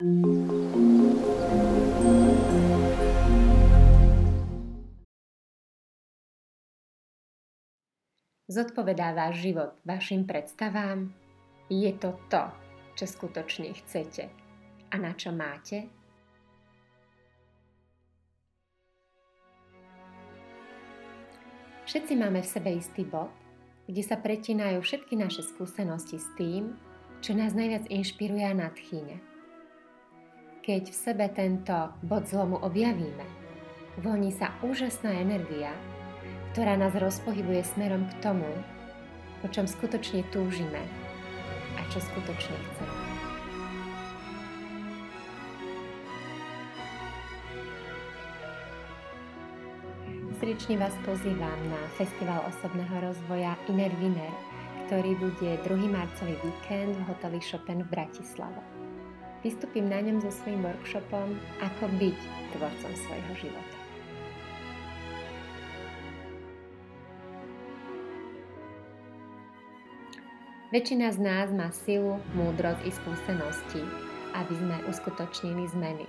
Zodpovedá váš život vašim predstavám? Je to to, čo skutočne chcete a na čo máte? Všetci máme v sebe istý bod, kde sa pretínajú všetky naše skúsenosti s tým, čo nás najviac inšpiruje a nadchýňa. Keď v sebe tento bod zlomu objavíme, voní sa úžasná energia, ktorá nás rozpohybuje smerom k tomu, po čom skutočne túžime a čo skutočne chceme. Srdečne vás pozývam na Festival osobného rozvoja Inner Winner, ktorý bude 2. marcový víkend v hoteli Chopin v Bratislave. Vystúpim na ňom so svojím workshopom Ako byť tvorcom svojho života. Väčšina z nás má silu, múdrosť i skúsenosti, aby sme uskutočnili zmeny.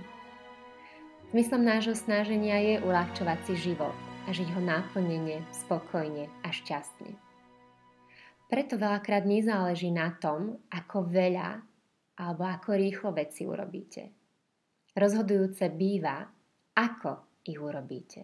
Zmyslom nášho snaženia je uľahčovať si život a žiť ho náplnene, spokojne a šťastne. Preto veľakrát nezáleží na tom, ako veľa alebo ako rýchlo veci urobíte. Rozhodujúce býva, ako ich urobíte.